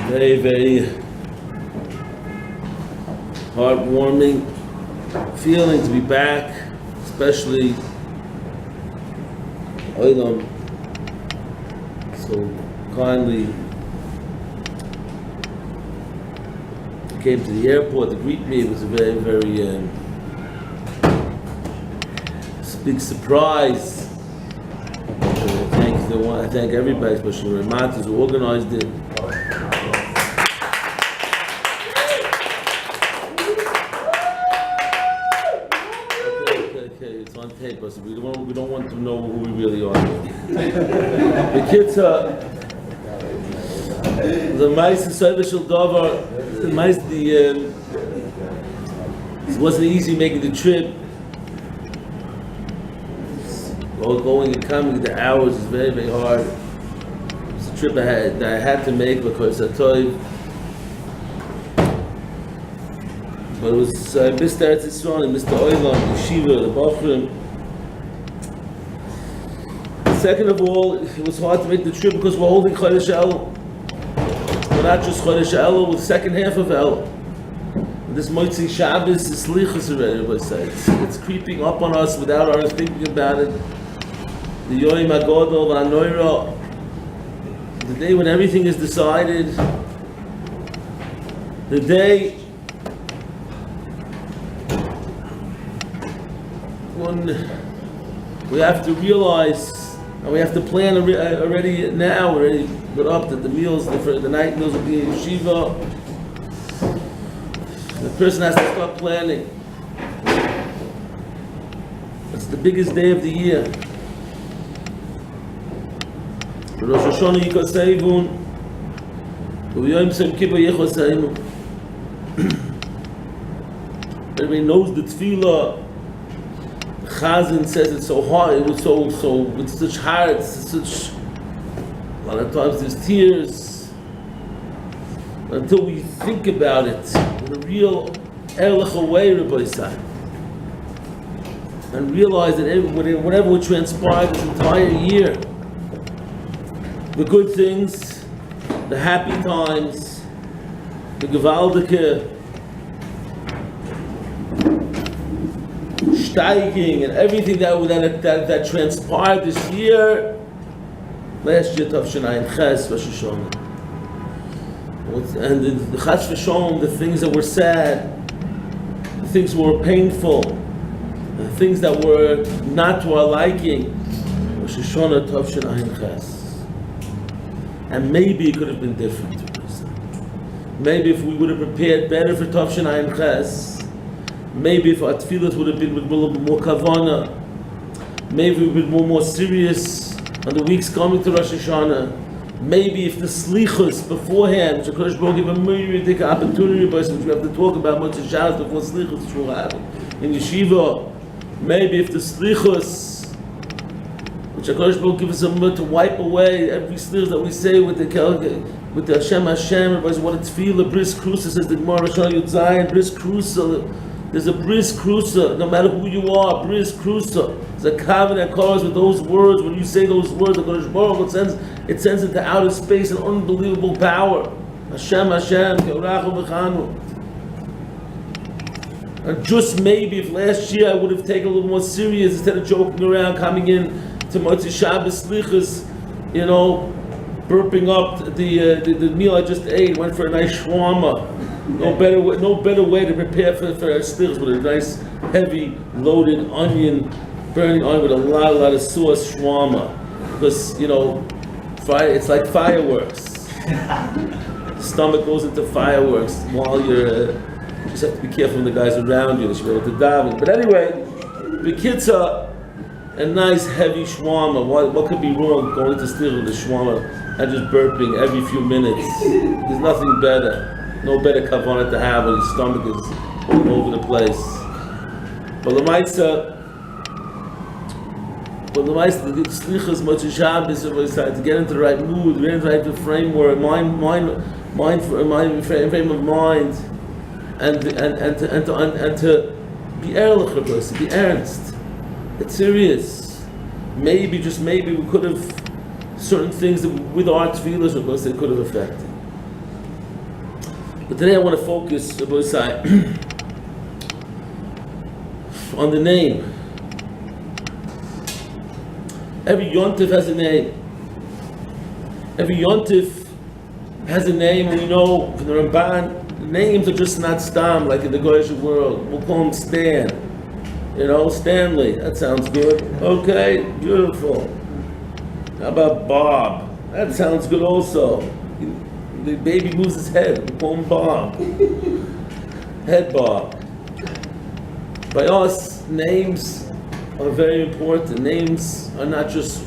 Very, very heartwarming feeling to be back, especially Apelbaum so kindly came to the airport to greet me. It was a very, very big surprise. I thank everybody, especially the Ramatas who organized it. Okay, it's on tape, but we don't want to know who we really are. The kids are the mice servicial davar. The mice it wasn't easy making the trip. Going and coming, the hours is very, very hard. It's a trip that I had to make because I thought, but it was Mr. Eretz Yisroel and Mr. Apelbaum, Yeshiva, the Bachrim. Second of all, it was hard to make the trip because we're holding Chodesh Elul. We're not just Chodesh Elul, we're the second half of Elul. This Motzi Shabbos is Slichus already, everybody says. It's creeping up on us without our thinking about it. The Yoim HaGodol VaHaNoira, the day when everything is decided, the day when we have to realize and we have to plan already now, already put up that the meals, the night meals will be in Yeshiva. The person has to start planning. It's the biggest day of the year. Rosh Hashana Yikosevun, Uyom Sem Kippur Yechoseimu. Everybody knows the tefillah. Chazan says it's so hard. It was so with such heart, such. A lot of times there's tears. Until we think about it in a real erlich way, Rabbi said, and realize that whatever would transpire this entire year, the good things, the happy times, the gewaldige steiging, and everything that transpired this year, last year Tavshayin Ches Rosh Hashana. And the Chas v'Sholom, the things that were sad, the things that were painful, the things that were not to our liking, Rosh Hashana Tavshayin Ches. And maybe it could have been different. Maybe if we would have prepared better for Tavshayin Ches, maybe if our tefillas would have been with a little bit more kavanah, maybe we would have been more serious on the weeks coming to Rosh Hashana. Maybe if the slichus beforehand, which HaKadosh Baruch Hu gave a myriad opportunity, which we have to talk about much of Shabbos before slichus, which will happen in Yeshiva. Maybe if the slichus, which HaKadosh Baruch Hu gives us a minute to wipe away every slichus that we say with the Hashem, everybody's what a tefillah, bris krusa, says the Gemara, Rosh Hashana Yud Zayin, bris krusa. There's a bris krusa, no matter who you are, bris krusa. There's a covenant that calls with those words. When you say those words, HaKadosh Baruch Hu it sends into outer space an unbelievable power. Hashem, Ke'orachu B'chanu. And just maybe if last year I would have taken a little more serious instead of joking around, coming in to Motzi Shabbos Slichus, burping up the meal I just ate, went for a nice shawarma. No better way to prepare for our slichus with a nice, heavy, loaded onion, burning onion with a lot of sauce shawarma. Because, it's like fireworks. The stomach goes into fireworks while you're, you just have to be careful when the guys around you, they should be able to daven. But anyway, the kids are a nice heavy shawarma. What could be wrong going to steal with the shawarma and just burping every few minutes? There's nothing better. No better kavanah to have when your stomach is all over the place. But the slichas Motzi Shabbos to get into the right mood, get into the right framework, frame of mind, and to be ehrlich, to be earnest. It's serious. Maybe, just maybe, we could have certain things that with our tefillas, they could have affected. But today I want to focus, Rabbi on the name. Every yontif has a name. Every yontif has a name, and we know from the Ramban, names are just not stam like in the Goyish world. We'll call him Stan. Stanley. That sounds good. Okay, beautiful. How about Bob? That sounds good also. The baby moves his head. We call him Bob. Head Bob. By us, names are very important. Names are not just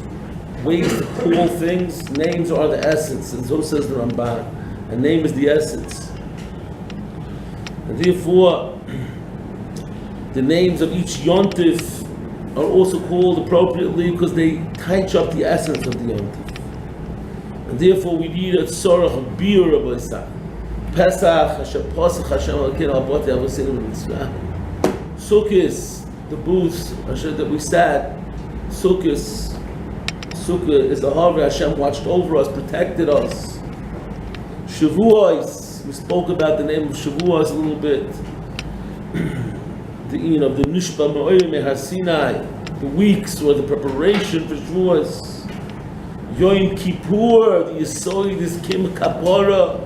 ways to call things. Names are the essence, and so says the Ramban. A name is the essence. And therefore, the names of each yontif are also called appropriately because they touch up the essence of the yontif. And therefore, we need a tzorach of bir Rabbi Pesach, Hashem Pasach, Hashem Alkin Al Bati Avosim Mitzvah. Sukkot, the booths that we sat. Sukkah is the harbor. Hashem watched over us, protected us. Shavuos, we spoke about the name of Shavuos a little bit. The Nishba Ma'orim Har Sinai, the weeks or the preparation for Shavuos. Yom Kippur, the Yisroel, this Kim Kapara.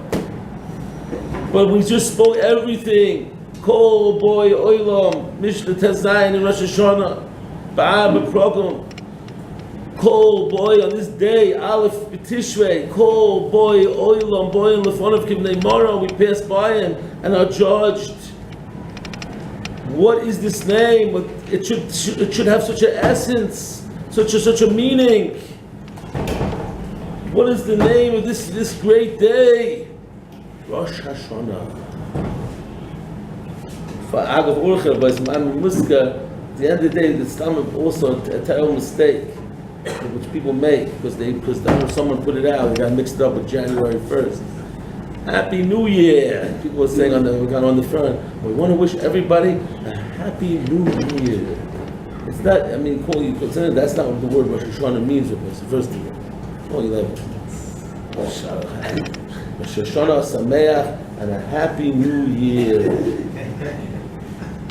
But we just spoke everything. Kol boy oilam, Mishnah Tezayin in Rosh Hashana, Ba'ab program. Kol boy on this day, Aleph B'Tishrei, Kol boy oilam, boy in Lefonav Kibnei Mara, we pass by him and are judged. What is this name? It should have such an essence, such a meaning. What is the name of this great day? Rosh Hashana. For Agav Urcha, by Zman Muska, at the end of the day, it's also a terrible mistake, which people make because someone put it out, they got mixed up with January 1st. Happy New Year! People were saying on the front, we want to wish everybody a Happy New Year. It's not, that's not what the word Rosh Hashana means with us, first of all. Oh, 11. Rosh Hashana Sameach and a Happy New Year.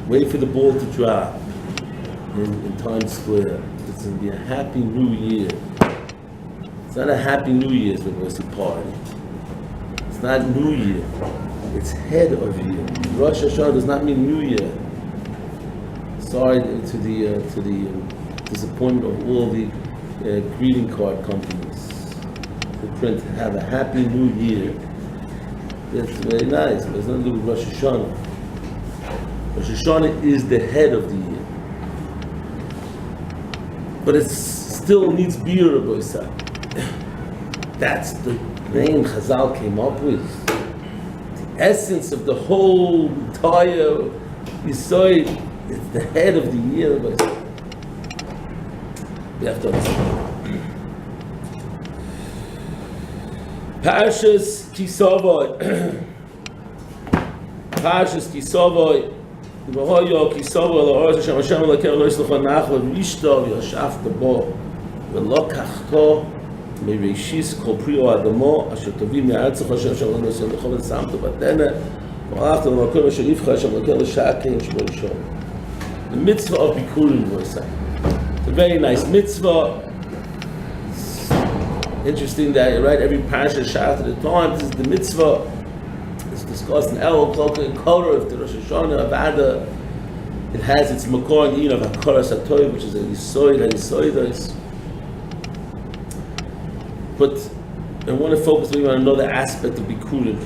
Wait for the ball to drop in Times Square. It's going to be a Happy New Year. It's not a Happy New Year's when we party. It's not New Year. It's head of year. Rosh Hashana does not mean New Year. Sorry to the disappointment of all the greeting card companies who print "Have a Happy New Year." That's very nice, but it's nothing to do with Rosh Hashana. Rosh Hashana is the head of the year, but it still needs bir Rabbi Yisrael. That's the name Chazal came up with. The essence of the whole entire Yisroel. It's the head of the year, but we have to understand. Parshas Kisavoy. Parshas Kisavoy. V'hoyo Kisavoy l'oros Hashem Hashem l'ker lo yislocha nachla v'ishto v'yashafta bo v'lokachto mereishis kol priyo adamo asher tovim me'aretzecha Hashem Hashem l'nosem l'chov v'samto batene v'alachta l'makom asher yivcha Hashem l'ker l'shakein shmo yishom. The mitzvah of Bikurim, it's a very nice mitzvah. It's interesting that you write every parsha shot at a time. This is the mitzvah. It's discussed in El Klokah and Korah of the Rosh Hashana of Ada. It has its makor in Yin of Hakara Satoy, which is a Yisoidos. But I want to focus maybe on another aspect of Bikurim.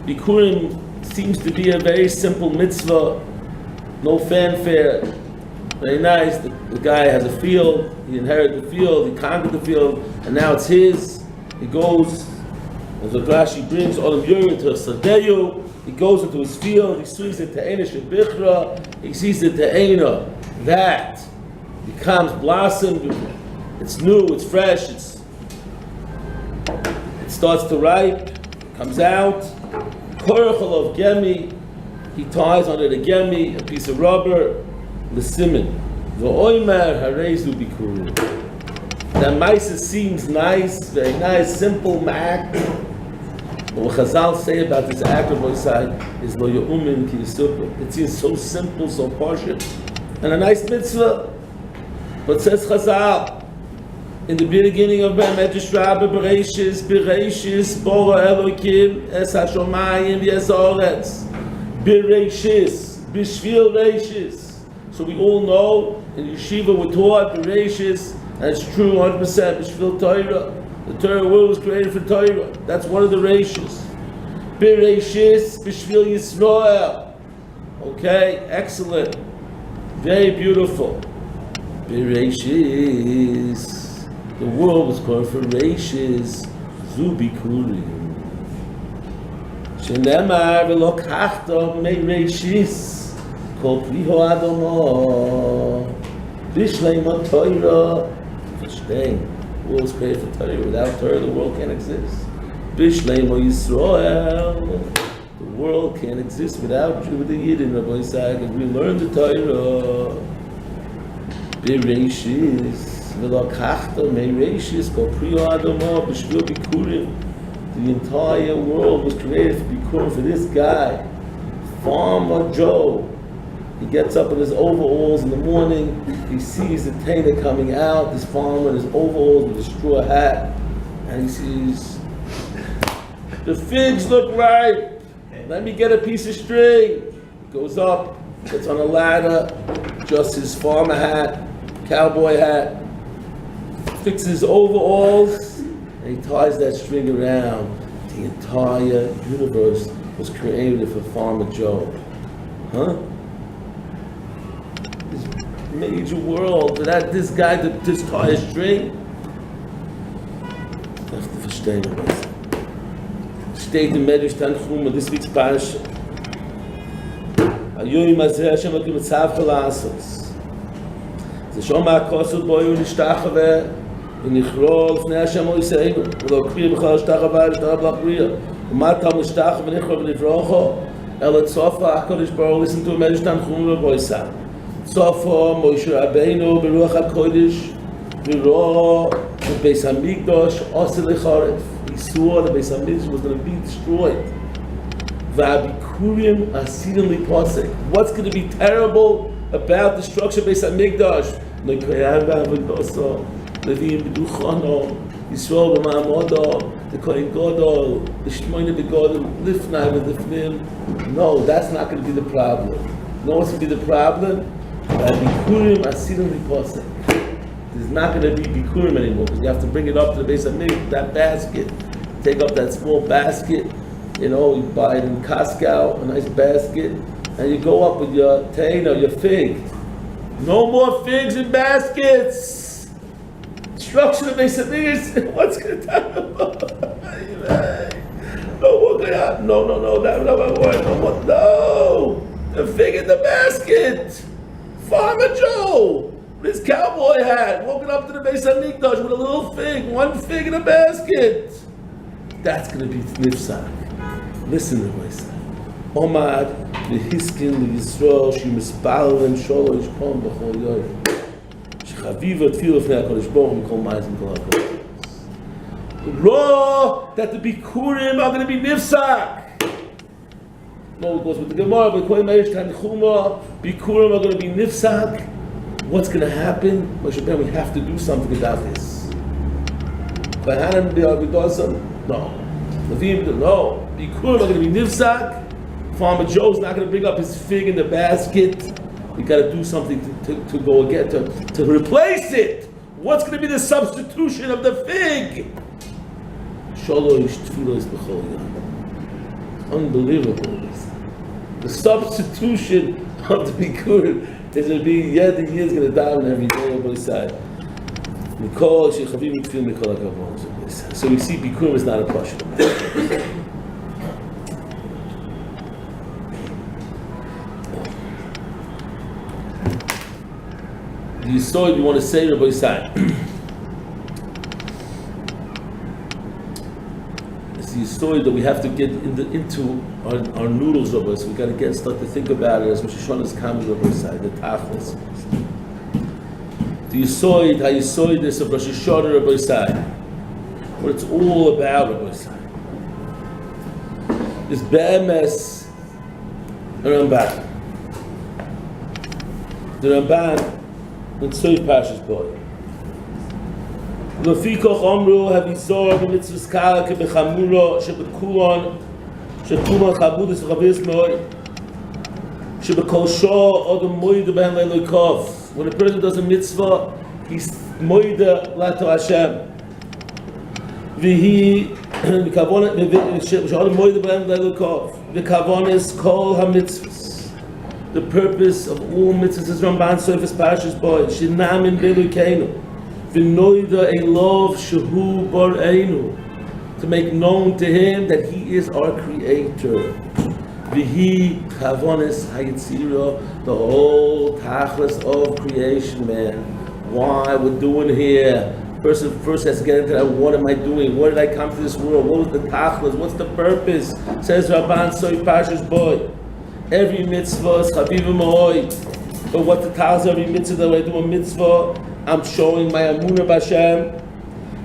Bikurim seems to be a very simple mitzvah, no fanfare, very nice. The guy has a field, he inherited the field, he conquered the field, and now it's his. He goes, as the Rashi brings, Olam Yorim to Sadeyu, he goes into his field, he sees the Te'ena Shebichra, he sees the Te'ena, that becomes blossomed, it's new, it's fresh, it starts to ripe, comes out. Korachal of gemi, he ties on it a gemi, a piece of rubber, the siman. V'oimer harezu bikurim. That maisa seems nice, very nice, simple act. But what Chazal say about this act of Moisai is lo yeumin ki yisukah. It seems so simple, so parsha, and a nice mitzvah. But says Chazal, in the beginning of Medrash Rabbah, Bereishis, Bora Elokim, Es HaShomayim, V'Yezoretz, Bereishis, B'Shvil Reishis. So we all know, in Yeshiva we're taught Bereishis, and it's true 100%, B'Shvil Torah. The Torah world was created for Torah. That's one of the Reishis. Bereishis, B'Shvil Yisroel. Okay, excellent. Very beautiful. Bereishis. The world was called for Reishis. Zubi Kurim. Shenemar v'lo kachta mei Reishis. Kol priho adamo. Bishleima Torah. Verstehen. The world was created for Torah. Without Torah, the world can't exist. Bishleima Yisroel. The world can't exist without you, with the Yidden, Rabbi Isaac. And we learn the Torah. Bereishis. The entire world was created for Bikurim for this guy, Farmer Joe. He gets up in his overalls in the morning, he sees the tainer coming out, this farmer in his overalls with a straw hat, and he sees, the figs look right, let me get a piece of string. He goes up, gets on a ladder, adjusts his farmer hat, cowboy hat, fixes overalls, and he ties that string around. The entire universe was created for Farmer Joe. Huh? This major world, that this guy that just tie a string? That's the verstehen of it. Steht in Medrash Tanchuma, this week's parsha. Hayoyim hazeh Hashem hakim etzavcha la'asos. Zeshoma ha'kosel boyu nishtachave ונכרול לפני השם מויסאינו ולהקריא בכלל השתחווה להשתחווה להקריא ומתם לשתחווה ונכרול ונברוכו אלא צופה הקדוש ברוך הוא listen to a Medrash Tanchuma בויסה צופה מוישה רבינו ברוח הקודש וראו בבית המקדש עושה לחורף. He saw the Beis HaMikdash was going to be destroyed. והביקורים עשירים לפוסק. What's going to be terrible about the destruction of Beis HaMikdash? נקרא בעבודתו Levim b'duchano, Yisroel b'ma'amodo, the Kohen Gadol, the Shmoyne b'Gadol, Lifnai v'Lifnim. No, that's not going to be the problem. You know what's going to be the problem? Bikurim asirim v'posek. There's not going to be Bikurim anymore because you have to bring it up to the Beis HaMikdash, that basket. Take up that small basket, you buy it in Costco, a nice basket, and you go up with your taina, your fig. No more figs in baskets! Destruction of Beis HaMikdash. What's going to happen? No, that's not my word. No, the fig in the basket. Farmer Joe with his cowboy hat, walking up to the Beis HaMikdash with a little fig, one fig in a basket. That's going to be nifsak. Listen to what I say. Omad v'hiskin l'Yisroel sh'yispal and sholo yishpon b'chol yoyim. Chaviva tefillah fnei HaKadosh Baruch Hu mikol ma'is mikol HaKadosh. Raw that the Bikurim are going to be nifsak. No, it goes with the Gemara, but Kohen Medrash Tanchuma, Bikurim are going to be nifsak. What's going to happen? Moshe Ben, we have to do something about this. Kohanim b'dosam, no. Levim, no. Bikurim are going to be nifsak. Farmer Joe's not going to bring up his fig in the basket. We got to do something to go again, to replace it. What's going to be the substitution of the fig? Sholosh tefillos b'chol yom. Unbelievable. The substitution of the Bikur is going to be, the year's going to daven every day on both sides. So we see Bikur is not a parsha. The Yisroel you want to say, Rabbi Isai. It's the Yisroel that we have to get into our noodles, Rabbi. So we got to start to think about it as Rosh Hashana is coming, Rabbi Isai, the Tachlis. The Yisroel, how Yisroel this of Rosh Hashana, Rabbi Isai. What it's all about, Rabbi Isai. is be'emes the Ramban. The Ramban in Tzoi Parshas Boy. Lefikoch Omru Havisor b'mitzvus kala kebechamuro shebekulon shekuman chabudis v'chavis moi shebekol shor odom moide b'hen le'loikov. When a person does a mitzvah, he's moide lato Hashem. V'hi v'kavon she'odom moide b'hen le'loikov. V'kavon is kol ha-mitzvahs. The purpose of all mitzvahs is Ramban Surface Parshas Boy. Shinam in Belukeinu. V'noida a love shehu bareinu, to make known to him that he is our creator. V'hi kavonis hayitzira, the whole tachlis of creation, man. Why we're doing here? Person first has to get into that. What am I doing? Why did I come to this world? What was the tachlis? What's the purpose? Says Rabban Soy Parshas Boy. Every mitzvah is chavivim ma'oi. But what the tachlis of every mitzvah that I do a mitzvah, I'm showing my amunah b'Hashem,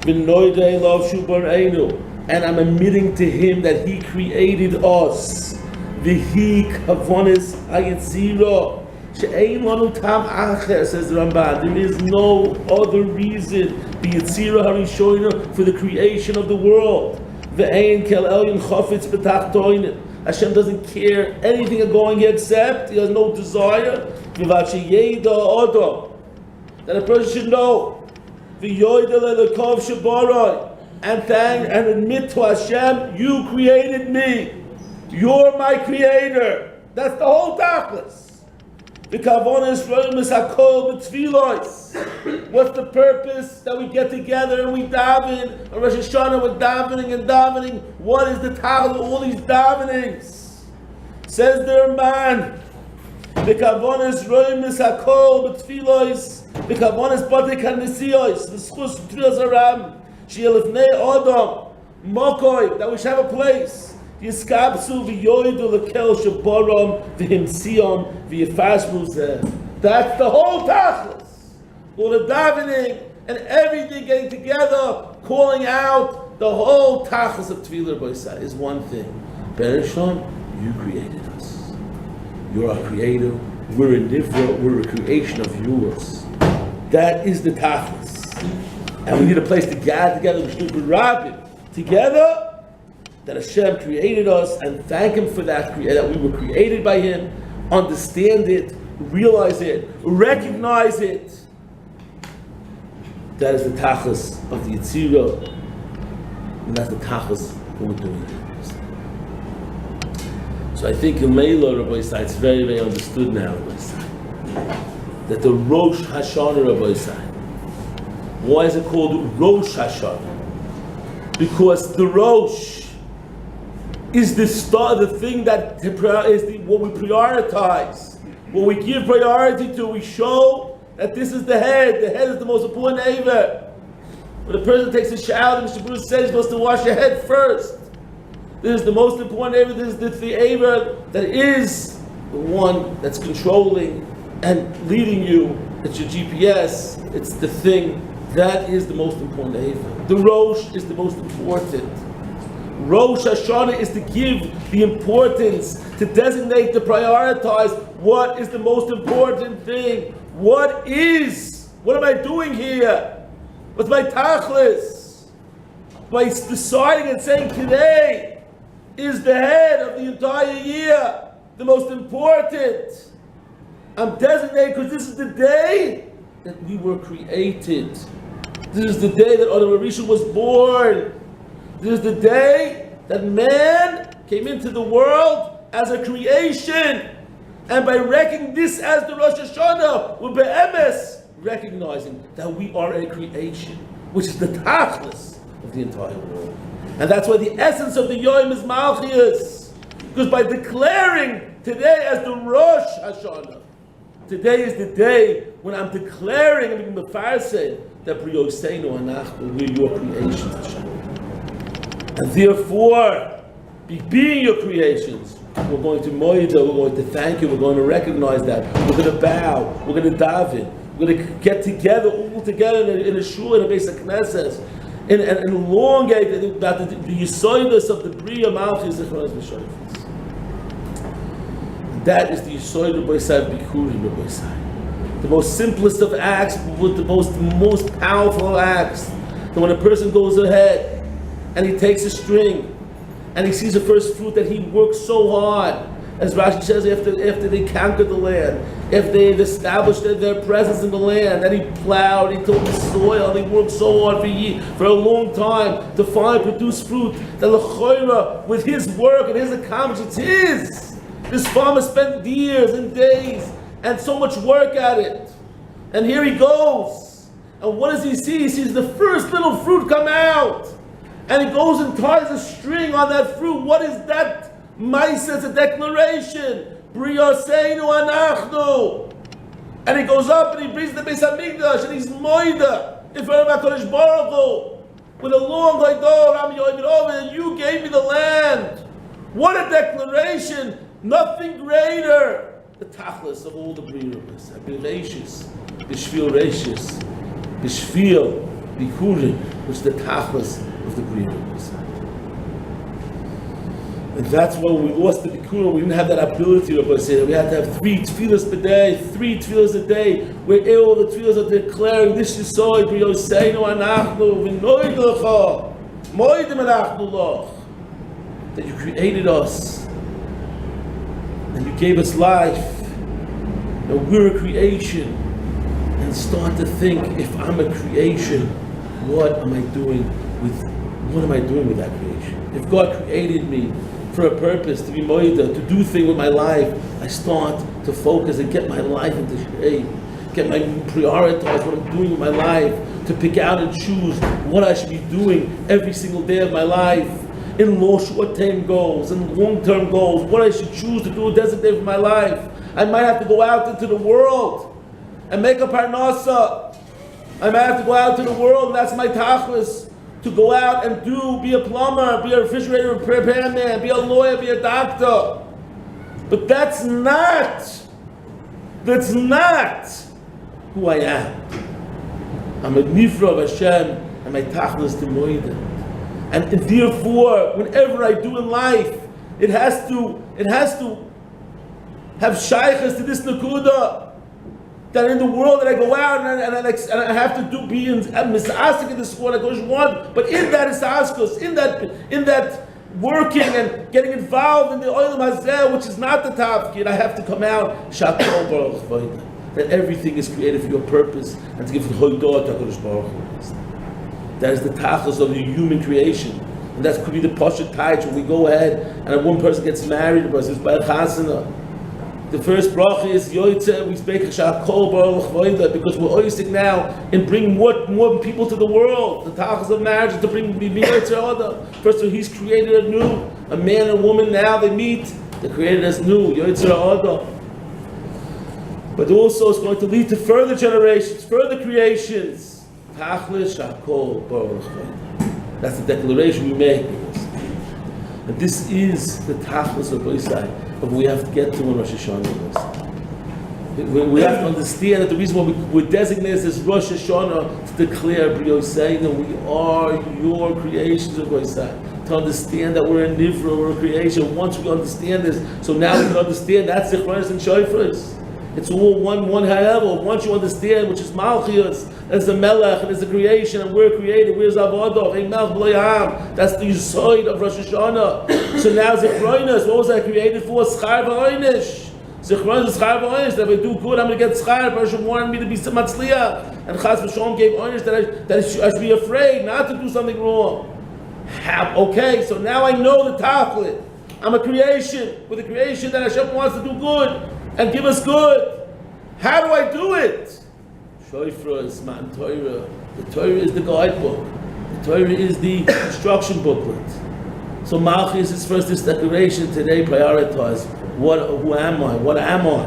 v'noidei love shubar einu, and I'm admitting to Him that He created us. V'hi kavonis hayitzira she'ein lanu tam acher, says the Ramban. There is no other reason the yitzira harishoina for the creation of the world. V'ein kel elyon chofetz b'tachtoinin. Hashem doesn't care anything is going here except He has no desire. V'vat sheyeda odom, that a person should know, and thank and admit to Hashem, you created me. You're my creator. That's the whole tachlis. What's the purpose that we get together and we daven? On Rosh Hashana we're davening and davening. What is the tachlis of all these davenings? Says the man, the kavonis roimis hakol b'tfilos, the kavonis batik hanesios, the schus tfilos aram, she'elifnei odom, mokoi, that we should have a place. Yiskabsu v'yoidu lekel shaborom v'himsiom v'yifashmu zeh. That's the whole tachlis. All the davening and everything getting together, calling out, the whole tachlis of tefillah b'yisai is one thing. Bereshon, you created us. You're our creator. We're a nivra. We're a creation of yours. That is the tachlis. And we need a place to gather together, together, that Hashem created us, and thank Him for that we were created by Him. Understand it, realize it, recognize it. That is the tachlis of the Yitzira, and that's the tachlis of what we're doing here. So I think in Meila, Rabbi Yisai, it's very, very understood now, Rabbi Yisai, that the Rosh Hashana, Rabbi Yisai, why is it called Rosh Hashana? Because the Rosh is the star, the thing that is what we prioritize, what we give priority to. We show that this is the head. The head is the most important ever. When a person takes a shower, the Mr. Bruce says he's supposed to wash your head first. This is the most important ever. This is the ever that is the one that's controlling and leading you. It's your GPS. It's the thing that is the most important ever. The Rosh is the most important. Rosh Hashana is to give the importance, to designate, to prioritize what is the most important thing. What am I doing here? What's my tachlis? By deciding and saying today is the head of the entire year, the most important. I'm designated because this is the day that we were created. This is the day that Adam Rishon was born. This is the day that man came into the world as a creation. And by recognizing this as the Rosh Hashana, we're be'emes recognizing that we are a creation, which is the tachlis of the entire world. And that's why the essence of the Yom is Malchus. Because by declaring today as the Rosh Hashana, today is the day when I'm declaring, I'm being mefarse, that Briyoseinu Anachnu, we're your creations, Hashem. And therefore, being your creations, we're going to moida, we're going to thank you, we're going to recognize that, we're going to bow, we're going to daven, we're going to get together, all together in a shul, in a base of Knesset, and elongate that the Yisroel of the Bria Malchus Zichronos B'Shoifos. That is the Yisroel of Boisai Bikurim of Boisai. The most simplest of acts, with the most powerful acts. That when a person goes ahead and he takes a string and he sees the first fruit that he worked so hard, as Rashi says, after they conquered the land, if they've established their presence in the land, that he plowed, he tilled the soil, he worked so hard for a long time to finally produce fruit, that l'choira, with his work and his accomplishments, this farmer spent years and days and so much work at it. And here he goes. And what does he see? He sees the first little fruit come out. And he goes and ties a string on that fruit. What is that? Maisa, it's a declaration. Briyoseinu anachnu. And he goes up and he brings the Beis HaMikdash and he's moida in front of HaKadosh Baruch Hu with a long like and you gave me the land. What a declaration! Nothing greater. The tachlis of all the Briyos. Abirashis, Bishvil Rashis, Bishvil Bikurim, which is the tachlis of the Briyos. And that's why we lost the Bikurim. We didn't have that ability, Rabbi said. We had to have 3 tefillas per day, 3 tefillas a day, where all the tefillas are declaring, this is so, Briyoseinu anachnu, v'noid lecha, moidim anachnu loch, that you created us, and you gave us life, and we're a creation, and start to think, if I'm a creation, what am I doing with that creation? If God created me for a purpose, to be moida, to do things with my life, I start to focus and get my life into shape, prioritize what I'm doing with my life, to pick out and choose what I should be doing every single day of my life, in short-term goals and long-term goals, what I should choose to do a designate for my life. I might have to go out into the world and make a parnasa. I might have to go out into the world, and that's my tachlis, to go out and be a plumber, be a refrigerator repairman, be a lawyer, be a doctor. But that's not who I am. I'm a nifra of Hashem, and my tachlis to moida. And therefore, whenever I do in life, it has to have shaykhs to this nakuda. That in the world that I go out and I have to be misasik in this world, I go one. But in that isaskus, in that working and getting involved in the oilam hazeh, which is not the tafkid, I have to come out shakol baruch vayda. That everything is created for your purpose and to give it hoidah to HaKadosh Baruch Hu. That is the tachlis of the human creation. And that could be the parsha taich when we go ahead and one person gets married, it's by chasana. The first bracha is yoytze, we speak shakol baruch vayda, because we're oisik now in bringing more people to the world. The tachlis of marriage is to bring yoytze. First of all, he's created anew. A man and a woman now they meet, they're created as new, yoytze oda. But also it's going to lead to further generations, further creations. Tachlis shakol baruch vayda. That's the declaration we make. And this is the tachlis of Boisai, of what we have to get to in Rosh Hashana. We have to understand that the reason why we're designated as Rosh Hashana to declare Briyoseinu that we are your creations of Boisai. To understand that we're a nivra, we're a creation. Once we understand this, so now we can understand that's Zichronos and Shofros. It's all one however. Once you understand, which is Malchios, as the Melech, and as the creation, and we're created, we're Zavodah, that's the Yisroel of Rosh Hashana. So now Zichronos, what was I created for? Schar v'oinish. Zichronos is Schar v'oinish, that if I do good, I'm going to get Schar. Hashem wanted me to be Matzliach. And Chas v'Shalom gave oinish that I should be afraid not to do something wrong. Okay, so now I know the taflet. I'm a creation, with a creation that Hashem wants to do good and give us good. How do I do it? Shofros, Matan Torah. The Torah is the guidebook. The Torah is the instruction booklet. So Malchus is first this declaration today. Prioritize who am I? What am I?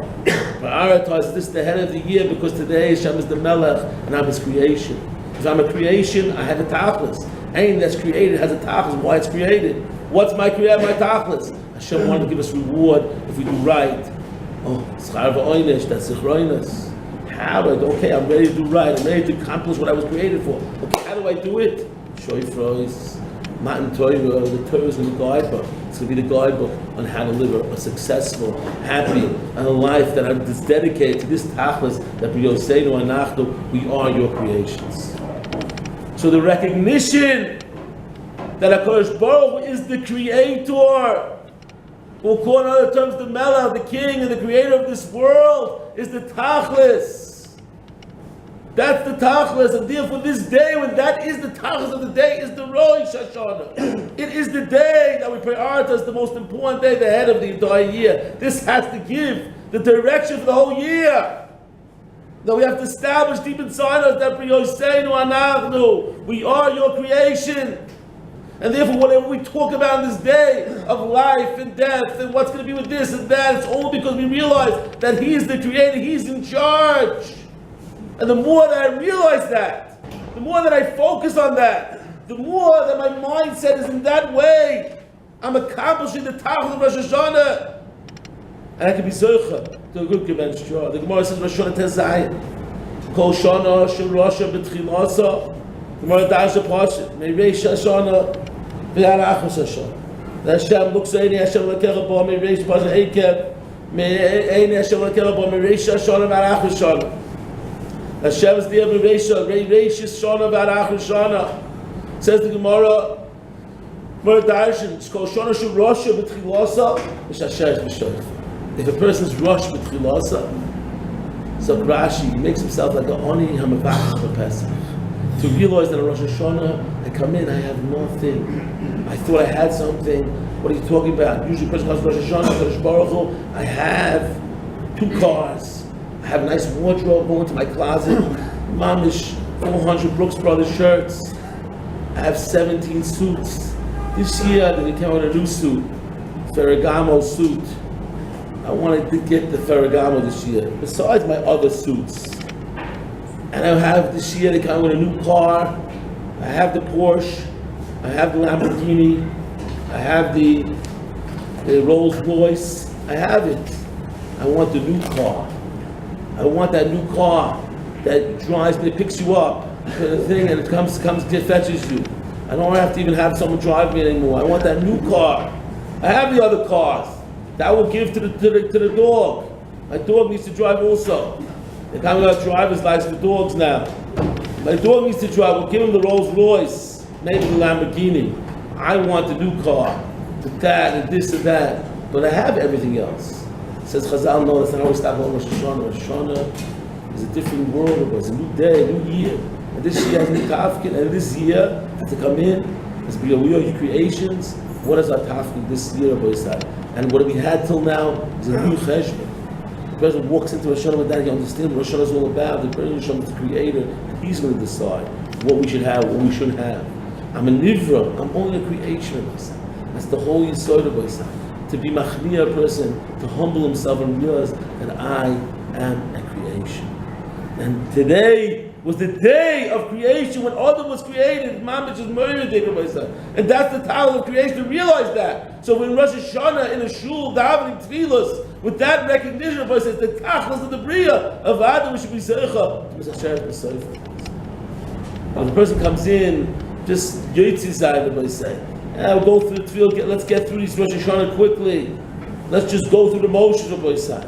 Prioritize this the head of the year, because today Hashem is the Melech and I'm His creation. If I'm a creation, I have a tachlis. Anything that's created has a tachlis. Why it's created? What's my creation? My tachlis. Hashem wanted to give us reward if we do right. Oh, schar v'oinish, that's zichronos. How do I do? Okay, I'm ready to do right. I'm ready to accomplish what I was created for. Okay, how do I do it? Shoifros, Matan Torah, the Torah is going to be the guidebook. It's going to be the guidebook on how to live a successful, happy, and a life that is dedicated to this tachlis that we say to Anachnu, we are your creations. So the recognition that HaKadosh Baruch Hu is the creator, we'll call in other terms the Melech, the king and the creator of this world, is the tachlis. That's the tachlis, and therefore this day, when that is the tachlis of the day, is the Rosh Hashana. It is the day that we prioritize, the most important day, the head of the entire year. This has to give the direction for the whole year. That we have to establish deep inside us that we are your creation. And therefore, whatever we talk about in this day of life and death and what's going to be with this and that, it's all because we realize that He is the creator, He's in charge. And the more that I realize that, the more that I focus on that, the more that my mindset is in that way, I'm accomplishing the tachlis of Rosh Hashana. And I can be zocha to a good gebench jar. The Gemara says Rosh Hashana Tezayin. Kol Shana Shel Rosha B'Tchilasa. The Gemara dash the parsha. Me'Rosh Hashana V'Yad Achos Hashana. The Hashem looks at Hashem Lekecha Bo Me'Rosh Parsha Eikev. Me'Eini Hashem Lekecha Bo Me'Rosh Hashana V'Yad Achos Hashana. Hashem is there Me'Rosh Hashana V'Yad Achos Hashana. Says the Gemara. It's called Shana Shel Rosha B'Tchilasa. V'Shashesh B'Shoif. If a person's rush with chilasa, so Rashi, he makes himself like a oni hamavach for Pesach. To realize that in Rosh Hashana, I come in, I have nothing. I thought I had something. What are you talking about? Usually a person comes to Rosh Hashana, Kodesh Baruch Hu, I have 2 cars. I have a nice wardrobe going to my closet. Mamish, 400 Brooks Brothers shirts. I have 17 suits. This year, they came out a new suit, Ferragamo suit. I wanted to get the Ferragamo this year, besides my other suits. And I have this year, they come with a new car. I have the Porsche. I have the Lamborghini. I have the Rolls Royce. I have it. I want the new car. I want that new car that drives me, picks you up, the thing, and it comes, fetches you. I don't have to even have someone drive me anymore. I want that new car. I have the other cars. That I will give to the dog. My dog needs to drive also. They're coming out drivers like the dogs now. My dog needs to drive. We'll give him the Rolls Royce, maybe the Lamborghini. I want the new car, the that and this and that. But I have everything else. It says Chazal, no, that's not how we stop on Rosh Hashana. Rosh Hashana is a different world. It's a new day, a new year. And this year has a new tafkid. And this year has to come in. Has to be we are your creations. What is our tafkid this year, Rabbi? And what we had till now is a new cheshbon. The person walks into Rosh Hashana with that, he understands what Rosh Hashana is all about. The person is the creator, and he's going to decide what we should have, what we shouldn't have. I'm a nivra, I'm only a creation of myself. That's the whole yisod of myself. To be machmir a person, to humble himself and realize that I am a creation. And today was the day of creation when Adam was created. Mamish is murdered of myself. And that's the title of creation, to realize that. So when Rosh Hashana in a shul, davening tefillos, with that recognition of us as the tachlis of the bria of Adam, we should be zeicha. When the person comes in, just yotzi side, everybody say, we'll go through the tefillah, let's get through these Rosh Hashana quickly. Let's just go through the motions of Boisai.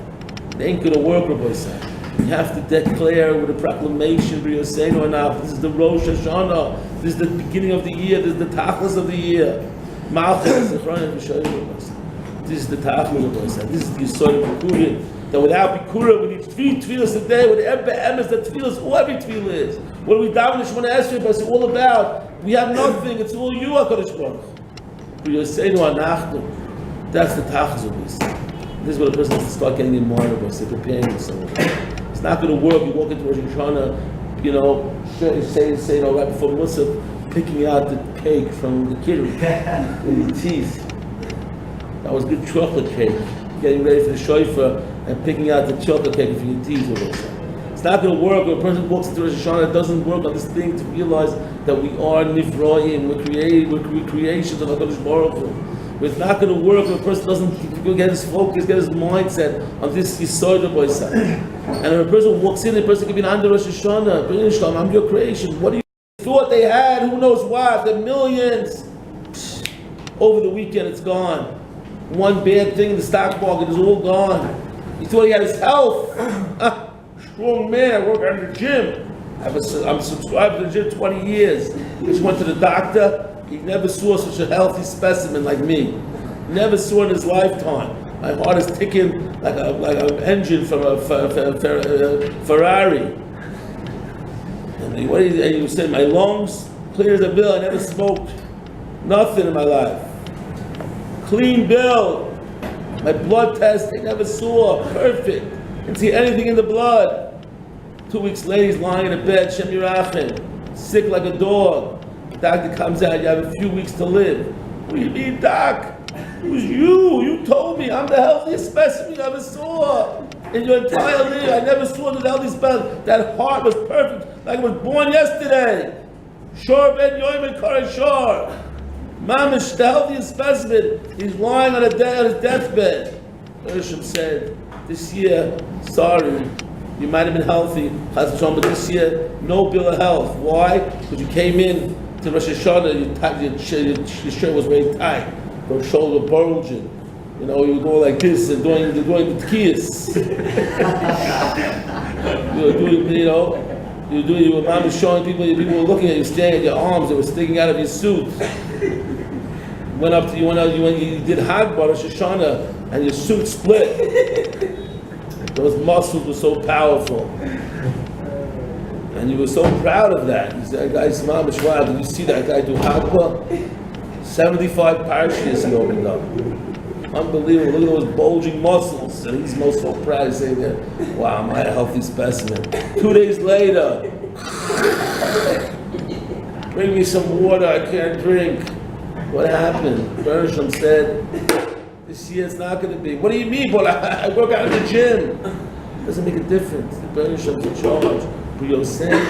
It ain't gonna work, Boisai. You have to declare with a proclamation, this is the Rosh Hashana, this is the beginning of the year, this is the tachlis of the year. This is the tachlis of us. This is the yisod of Bikurim. That without Bikurim, we need 3 tefillas a day, with Emes, that tefillas, all every tefillah is. What do we daven Shemona Esrei, it's all about. We have nothing, it's all you, HaKadosh Baruch Hu. That's the tachlis of us. This is what a person has to start getting in mind of us, they're preparing themselves. It's not going to work. You walk into Rosh Hashana, say right before Musaf, picking out the cake from the kiddo with your teeth. That was good chocolate cake. Getting ready for the shofar and picking out the chocolate cake from your teeth. It's not going to work. When a person walks into Rosh Hashana, it doesn't work on this thing to realize that we are nivroim, we're creations of HaKadosh Baruch Hu. It's not going to work if a person doesn't get his focus, get his mindset on this yisod of Boisai. And if a person walks in, the person can be under Rosh Hashana, I'm your creation. What do you thought they had, who knows what, the millions. Over the weekend, it's gone. One bad thing in the stock market is all gone. He thought he had his health. Strong man, I work at the gym. I'm subscribed to the gym 20 years. Just went to the doctor. He never saw such a healthy specimen like me. Never saw in his lifetime. My heart is ticking like an engine from a Ferrari. And he was saying, my lungs clear as a bill. I never smoked nothing in my life. Clean bill. My blood test, they never saw. Perfect. Didn't see anything in the blood. 2 weeks later, he's lying in a bed, Shem Yirachem, sick like a dog. The doctor comes out, you have a few weeks to live. What do you mean, doc? It was you. You told me I'm the healthiest specimen you ever saw. In your entire life, I never saw the healthiest specimen. That heart was perfect, like it was born yesterday. Shor ben Yoim Kara Shor. Mamish, the healthiest specimen. He's lying on his deathbed. Hashem said, this year, sorry, you might have been healthy, but this year, no bill of health. Why? Because you came in to Rosh Hashana, your shirt was very tight, your shoulder bulging. You know, you were going like this and doing the tkiyas. You were mom showing people were looking at you, staring at your arms, they were sticking out of your suit. Went up to you, you did Hagbar, Rosh Hashana, and your suit split. Those muscles were so powerful. And you were so proud of that. You said, guys, Mamish, wow, did you see that guy do Hagbar? 75 parshas he opened up. Unbelievable, look at those bulging muscles. And he's most so proud to say that, wow, I'm a healthy specimen. 2 days later, bring me some water, I can't drink. What happened? Bershom said, this year it's not going to be. What do you mean? Well, I work out in the gym. Doesn't make a difference. The Bershom's in charge. But you're saying,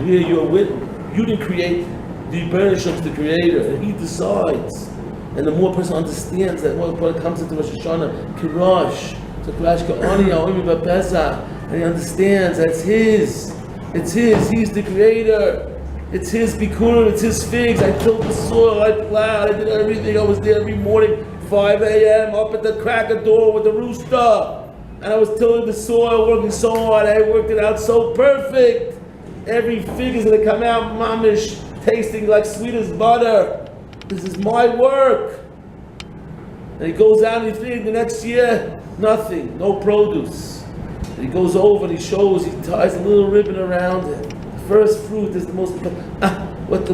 you're with. You didn't create. The Bershom's the creator, and he decides. And the more a person understands that when it comes into Rosh Hashana, Kirash, so Kirash Ka'ani, Ha'omi Ba'Pesach, and he understands that's his. It's his. He's the creator. It's his bikurim, it's his figs. I tilled the soil, I plowed, I did everything. I was there every morning, 5 a.m., up at the crack of door with the rooster. And I was tilling the soil, working so hard. I worked it out so perfect. Every fig is going to come out, mamish, tasting like sweet as butter. This is my work. And he goes out and he thinks the next year, nothing, no produce. And he goes over and he shows, he ties a little ribbon around it. First fruit is the most. What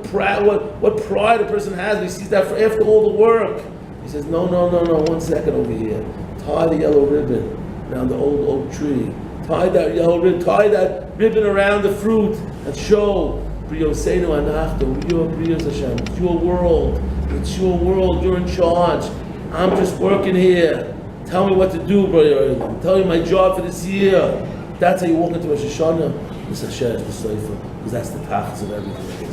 pride a person has when he sees that after all the work. He says, no, 1 second over here. Tie the yellow ribbon around the old oak tree. Tie that yellow ribbon. Tie that ribbon around the fruit and show. It's your world. It's your world. You're in charge. I'm just working here. Tell me what to do, brother. Tell me my job for this year. That's how you walk into Rosh Hashana. It's Hashem, the Sofer, because that's the tachas of everything.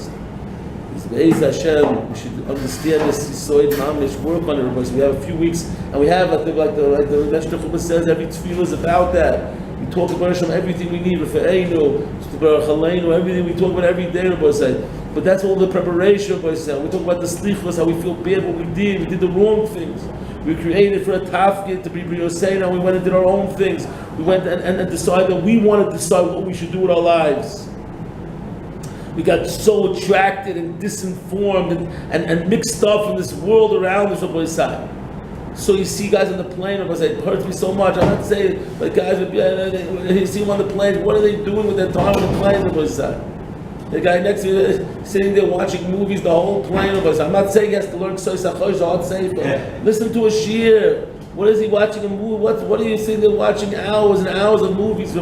It's Be'ez Hashem. We should understand this Yisoid Mamish, work on it, because we have a few weeks, and we have like the Meshach Chuba says, every tefillah is about that. We talk about Hashem, everything we need, Rafa'einu, everything we talk about every day, but that's all the preparation. We talk about the slichus, how we feel bad what we did the wrong things. We created for a tafkid to be B'Yosei, and we went and did our own things. We went and decided that we want to decide what we should do with our lives. We got so attracted and disinformed and mixed up from this world around us. So you see guys on the plane, it hurts me so much. I'm not saying, but guys, you see them on the plane, what are they doing with their time on the plane? The guy next to you sitting there watching movies the whole plane. I'm not saying he has to learn listen to a shiur. What is he watching a movie? What are you sitting there watching hours and hours of movies?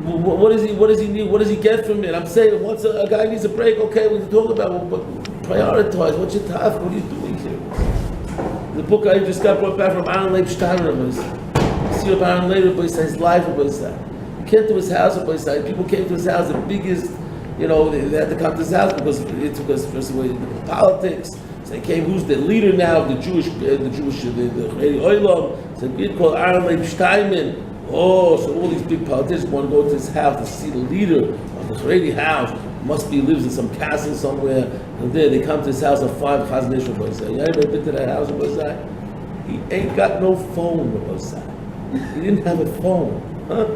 What does he need? What does he get from it? I'm saying once a guy needs a break, okay, we can talk about but prioritize. What's your task? What are you doing here? The book I just got brought back from Aaron Leib Steiner. See what Aaron Leib his life. He came to his house. People came to his house. The biggest, they had to come to his house because it took us first of all politics. So they came. Who's the leader now of the Jewish, the Oilom? So a kid called Aaron Leib Steiner. Oh, so all these big politicians want to go to his house to see the leader of the Haredi house. Must be lives in some castle somewhere. And there they come to his house at 5 Chazon Ish Rabbi Zai. You ever been to that house, Rabbi Zai? He ain't got no phone, Rabbi Zai. He didn't have a phone, huh?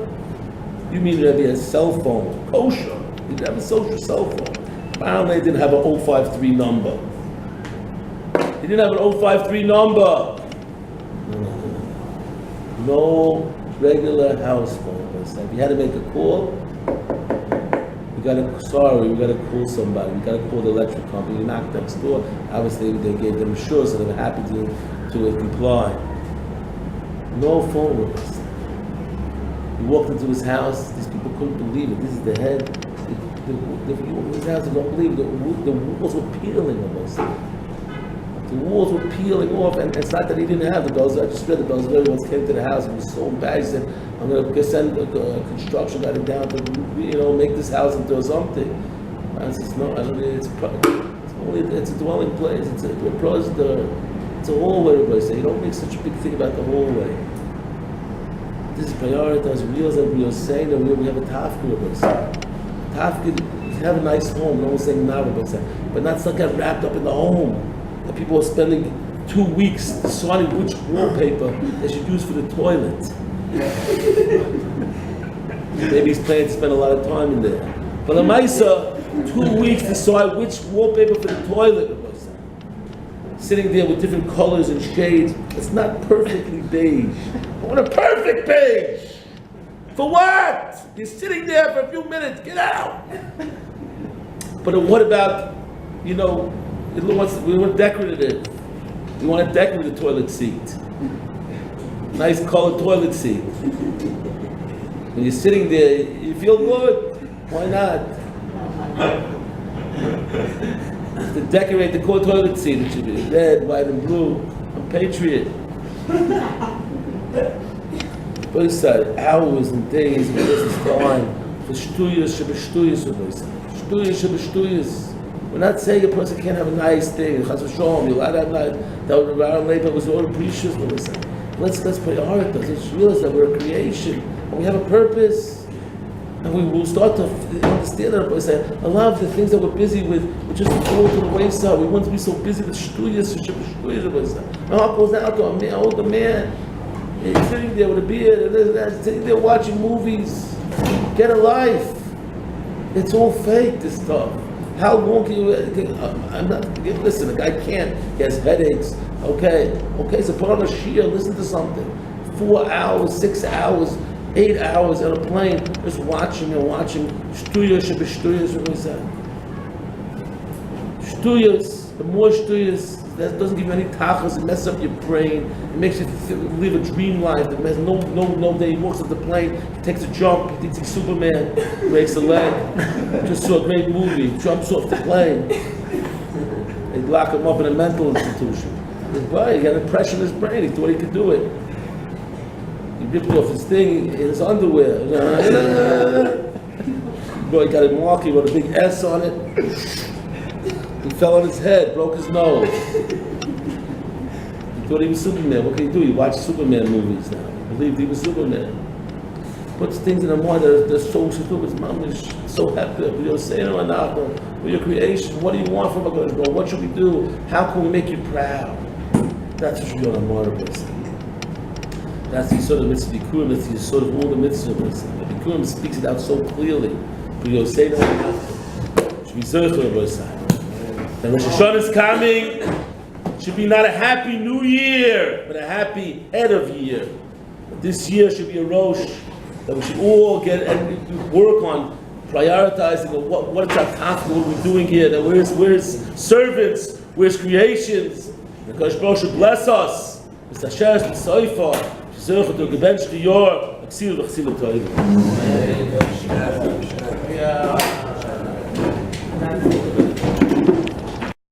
You mean Rabbi had a cell phone, kosher? He didn't have a social cell phone. Apparently, he didn't have an 053 number. He didn't have an 053 number. No regular house phone. If you had to make a call, we gotta call somebody. We gotta call the electric company. You knocked next door. Obviously, they gave them assurance, so they were happy to comply. No phone with us. We walked into his house. These people couldn't believe it. This is the head. His house, they don't believe it. The walls were peeling almost. The walls were peeling off, and it's not that he didn't have the doors. I just read the doors. Everyone came to the house. He was so embarrassed. He said, "I'm going to send a construction guy down to, make this house into something." I said, "No, I don't need it. It's a dwelling place. It's a hallway." Everybody say, "You don't make such a big thing about the hallway. This is prioritized. We are saying that we have a tafkid." Everybody say, "Tafkid. You have a nice home. No one's saying not." Everybody say, but not stuff get wrapped up in the home. And people are spending 2 weeks deciding which wallpaper they should use for the toilet. Maybe he's planning to spend a lot of time in there. But a Maisa, 2 weeks to decide which wallpaper for the toilet. Sitting there with different colors and shades. It's not perfectly beige. I want a perfect beige. For what? You're sitting there for a few minutes. Get out. But what about, we want decorative. We want a decorative toilet seat. Nice colored toilet seat. When you're sitting there, you feel good. Why not? To decorate the core toilet seat, it should be red, white, and blue. I'm patriot. But he said, hours and days and this is time for shtuyas, shtuyas. We're not saying a person can't have a nice thing. Chas v'sholom, you're allowed to have nice. That was all precious. Let's prioritize. Let's realize that we're a creation and we have a purpose. And we will start to understand that. But say, a lot of the things that we're busy with, we just fall to the wayside. We want to be so busy with shtuyas. My heart goes out to a man, older man. He's sitting there with a beard, and sitting there watching movies. Get a life. It's all fake, this stuff. How long can you? Listen, a guy can't. He has headaches. Okay, so put on a shia, listen to something. 4 hours, 6 hours, 8 hours on a plane, just watching. Shtuyas, what we say. Shtuyas, the more shtuyas, that doesn't give you any tachas, it messes up your brain, it makes you live a dream life, it has no day. He walks off the plane, he takes a jump, he thinks he's Superman, breaks a leg, just saw a great movie, jumps off the plane. They lock him up in a mental institution. He got an impression in his brain, he thought he could do it. He ripped off his thing in his underwear. Boy, he got a mark, he wrote a big S on it. He fell on his head, broke his nose. He thought he was Superman. What can he do? He watched Superman movies now. He believed he was Superman. Puts things in the mind that they're so stupid. His mom is so happy. You're saying, we're your creation. What do you want from us? What should we do? How can we make you proud? That's what you're on a marvelous. That's the sort of mitzvah Bikurim. That's the sort of all the mitzvahs. The Bikurim speaks it out so clearly. But you're saying, should be Zercher. And Rosh Hashana is coming. Should be not a happy new year, but a happy head of year. But this year should be a Rosh that we should all get and work on prioritizing what's our task, what are we doing here, that we're servants, we're creations. The Kodesh Baruch should bless us. Mr. Asher, Mr. Soifa, Shizurcha to gebench to your Aksilu Toivu.